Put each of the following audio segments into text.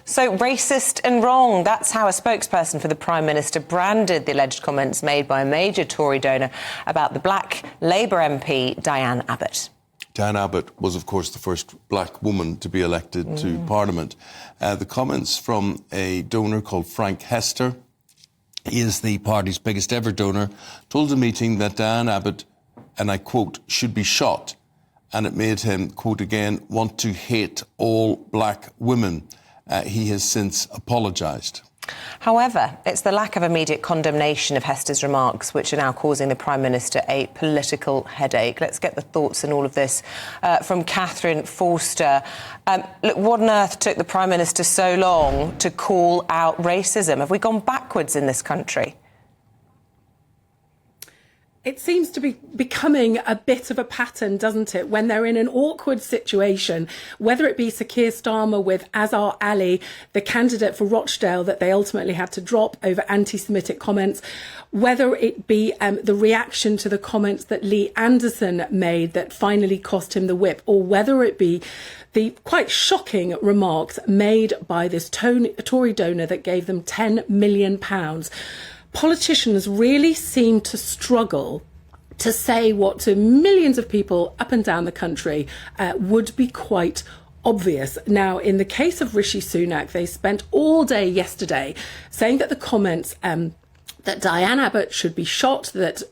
So racist and wrong. That's how a spokesperson for the Prime Minister branded the alleged comments made by a major Tory donor about the black Labour MP Diane Abbott. Diane Abbott was, of course, the first black woman to be elected to Parliament. The comments from a donor called Frank Hester, he is the party's biggest ever donor, told a meeting that Diane Abbott, and I quote, should be shot. And it made him, quote again, want to hate all black women. He has since apologised. However, it's the lack of immediate condemnation of Hester's remarks which are now causing the Prime Minister a political headache. Let's get the thoughts on all of this from Catherine Forster. Look, what on earth took the Prime Minister so long to call out racism? Have we gone backwards in this country? It seems to be becoming a bit of a pattern, doesn't it? When they're in an awkward situation, whether it be Sir Keir Starmer with Azhar Ali, the candidate for Rochdale that they ultimately had to drop over anti-Semitic comments, whether it be the reaction to the comments that Lee Anderson made that finally cost him the whip, or whether it be the quite shocking remarks made by this Tory donor that gave them £10 million. Politicians really seem to struggle to say what to millions of people up and down the country would be quite obvious. Now, in the case of Rishi Sunak, they spent all day yesterday saying that the comments that Diane Abbott should be shot, that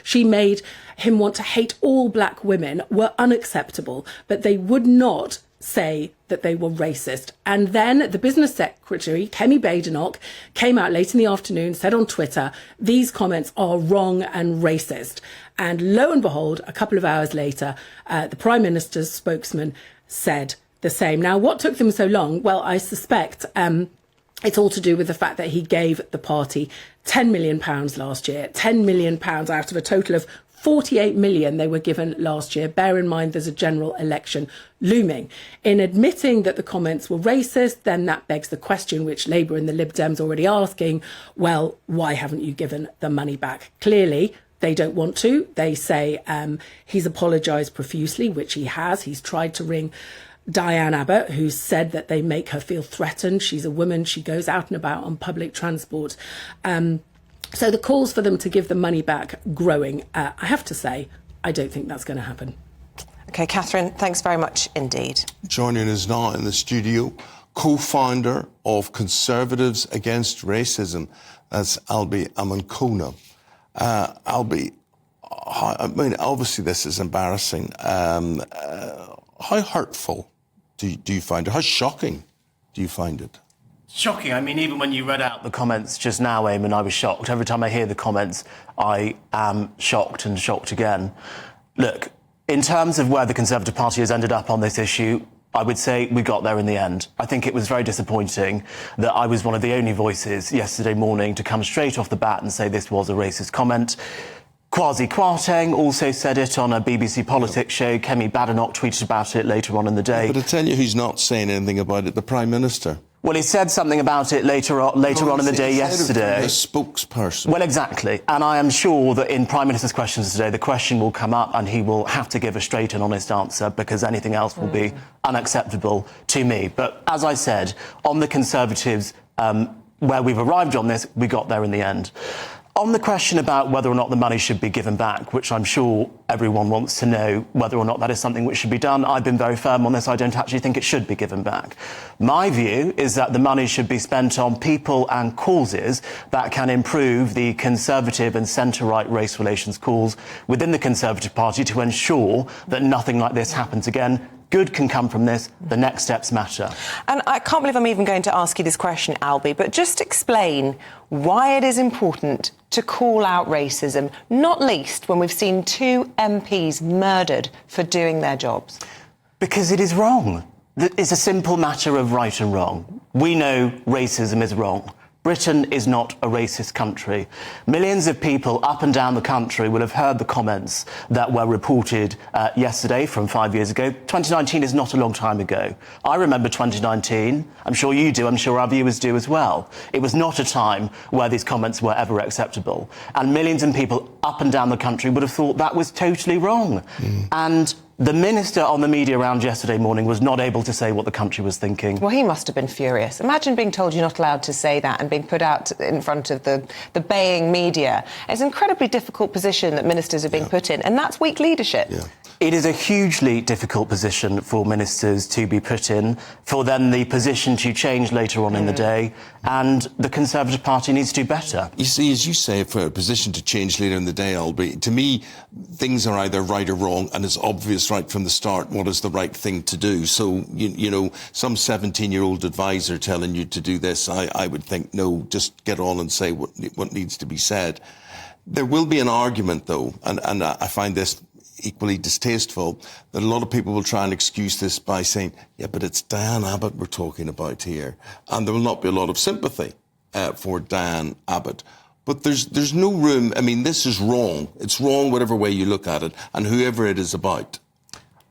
she made him want to hate all black women were unacceptable, but they would not say that they were racist. And then the business secretary, Kemi Badenoch, came out late in the afternoon, said on Twitter, these comments are wrong and racist. And lo and behold, a couple of hours later, the Prime Minister's spokesman said the same. Now, what took them so long? Well, I suspect it's all to do with the fact that he gave the party £10 million last year, £10 million out of a total of 48 million they were given last year. Bear in mind there's a general election looming. In admitting that the comments were racist, then that begs the question, which Labour and the Lib Dems are already asking, well, why haven't you given the money back? Clearly, they don't want to. They say he's apologised profusely, which he has. He's tried to ring Diane Abbott, who said that they make her feel threatened. She's a woman. She goes out and about on public transport. So the calls for them to give the money back growing. I have to say, I don't think that's going to happen. OK, Catherine, thanks very much indeed. Joining us now in the studio, co-founder of Conservatives Against Racism, that's Albie Amankona. Albie, I mean, obviously this is embarrassing. How hurtful do you find it? How shocking do you find it? Shocking. I mean, even when you read out the comments just now, Eamon, I was shocked. Every time I hear the comments, I am shocked and shocked again. Look, in terms of where the Conservative Party has ended up on this issue, I would say we got there in the end. I think it was very disappointing that I was one of the only voices yesterday morning to come straight off the bat and say this was a racist comment. Kwasi Kwarteng also said it on a BBC Politics show. Kemi Badenoch tweeted about it later on in the day. But I tell you who's not saying anything about it, the Prime Minister. Well, he said something about it later on in the day yesterday. A spokesperson. Well, exactly. And I am sure that in Prime Minister's questions today, the question will come up and he will have to give a straight and honest answer because anything else will be unacceptable to me. But as I said, on the Conservatives, where we've arrived on this, we got there in the end. On the question about whether or not the money should be given back, which I'm sure everyone wants to know whether or not that is something which should be done, I've been very firm on this. I don't actually think it should be given back. My view is that the money should be spent on people and causes that can improve the Conservative and centre-right race relations cause within the Conservative Party to ensure that nothing like this happens again. Good can come from this. The next steps matter. And I can't believe I'm even going to ask you this question, Albie, but just explain why it is important to call out racism, not least when we've seen two MPs murdered for doing their jobs. Because it is wrong. It's a simple matter of right and wrong. We know racism is wrong. Britain is not a racist country. Millions of people up and down the country will have heard the comments that were reported yesterday from 5 years ago. 2019 is not a long time ago. I remember 2019. I'm sure you do. I'm sure our viewers do as well. It was not a time where these comments were ever acceptable. And millions of people up and down the country would have thought that was totally wrong. And The minister on the media round yesterday morning was not able to say what the country was thinking. Well, he must have been furious. Imagine being told you're not allowed to say that and being put out in front of the baying media. It's an incredibly difficult position that ministers are being put in, and that's weak leadership. Yeah. It is a hugely difficult position for ministers to be put in, for then the position to change later on in the day, and the Conservative Party needs to do better. You see, as you say, for a position to change later in the day, Albie, to me, things are either right or wrong, and it's obvious right from the start what is the right thing to do. So, you know, some 17-year-old advisor telling you to do this, I would think, no, just get on and say what needs to be said. There will be an argument, though, and I find this equally distasteful, that a lot of people will try and excuse this by saying, yeah, but it's Diane Abbott we're talking about here. And there will not be a lot of sympathy for Diane Abbott. But there's no room. I mean, this is wrong. It's wrong whatever way you look at it, and whoever it is about.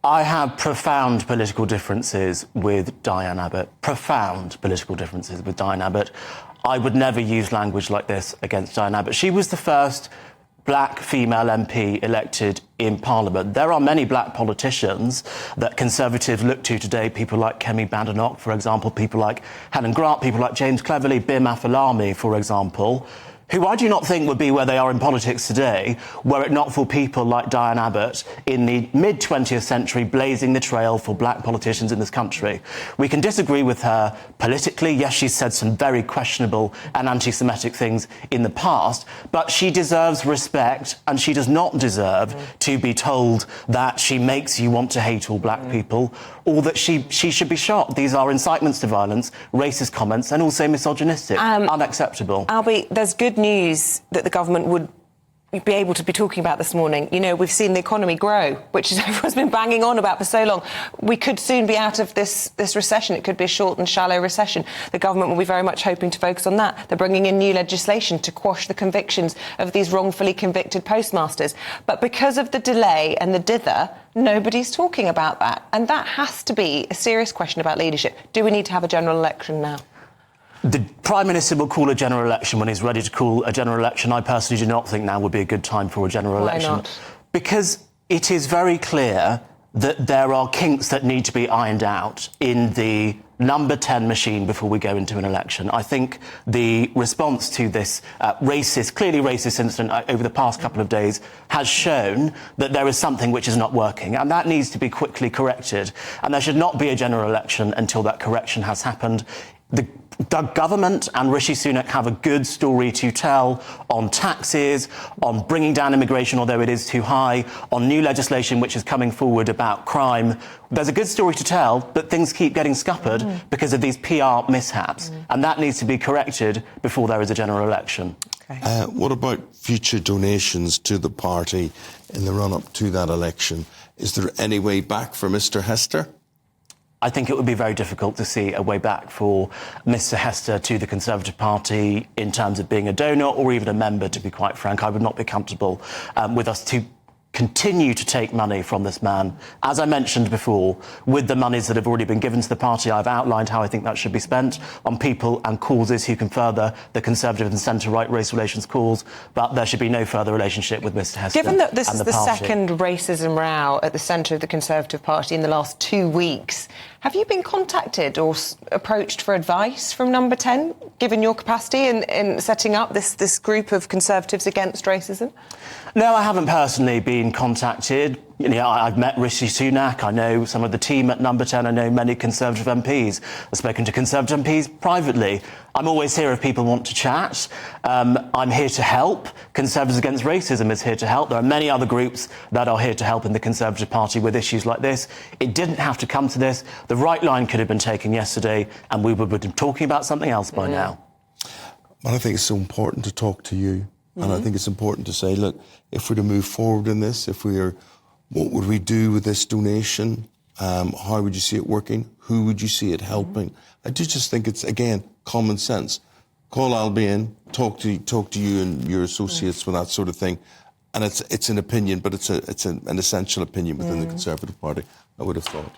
I have profound political differences with Diane Abbott. Profound political differences with Diane Abbott. I would never use language like this against Diane Abbott. She was the first black female MP elected in Parliament. There are many black politicians that Conservatives look to today, people like Kemi Badenoch, for example, people like Helen Grant, people like James Cleverly, Bim Afolami, for example, who I do not think would be where they are in politics today were it not for people like Diane Abbott in the mid-20th century blazing the trail for black politicians in this country. We can disagree with her politically. Yes, she's said some very questionable and anti-Semitic things in the past, but she deserves respect, and she does not deserve to be told that she makes you want to hate all black people, or that she should be shot. These are incitements to violence, racist comments, and also misogynistic. Unacceptable. Albie, there's good news that the government would be able to be talking about this morning. You know, we've seen the economy grow, which everyone's been banging on about for so long. We could soon be out of this recession. It could be a short and shallow recession. The government will be very much hoping to focus on that. They're bringing in new legislation to quash the convictions of these wrongfully convicted postmasters. But because of the delay and the dither, nobody's talking about that. And that has to be a serious question about leadership. Do we need to have a general election now? The Prime Minister will call a general election when he's ready to call a general election. I personally do not think now would be a good time for a general election. Why not? Because it is very clear that there are kinks that need to be ironed out in the number 10 machine before we go into an election. I think the response to this clearly racist incident over the past couple of days has shown that there is something which is not working, and that needs to be quickly corrected. And there should not be a general election until that correction has happened. The government and Rishi Sunak have a good story to tell on taxes, on bringing down immigration, although it is too high, on new legislation which is coming forward about crime. There's a good story to tell, but things keep getting scuppered because of these PR mishaps, and that needs to be corrected before there is a general election. Okay. What about future donations to the party in the run-up to that election? Is there any way back for Mr Hester? I think it would be very difficult to see a way back for Mr Hester to the Conservative Party in terms of being a donor or even a member, to be quite frank. I would not be comfortable with us to continue to take money from this man. As I mentioned before, with the monies that have already been given to the party, I've outlined how I think that should be spent on people and causes who can further the Conservative and centre-right race relations cause, but there should be no further relationship with Mr Hester. Given that this is the party. second racism row at the centre of the Conservative Party in the last 2 weeks, have you been contacted or approached for advice from Number 10, given your capacity in setting up this group of Conservatives against racism? No, I haven't personally been contacted. You know, I've met Rishi Sunak. I know some of the team at Number 10. I know many Conservative MPs. I've spoken to Conservative MPs privately. I'm always here if people want to chat. I'm here to help. Conservatives Against Racism is here to help. There are many other groups that are here to help in the Conservative Party with issues like this. It didn't have to come to this. The right line could have been taken yesterday, and we would have been talking about something else by now. But I think it's so important to talk to you. And I think it's important to say, look, if we're to move forward in this, what would we do with this donation? How would you see it working? Who would you see it helping? I do just think it's, again, common sense. Call Albie in, talk to you and your associates with that sort of thing. And it's an opinion, but it's an essential opinion within the Conservative Party, I would have thought.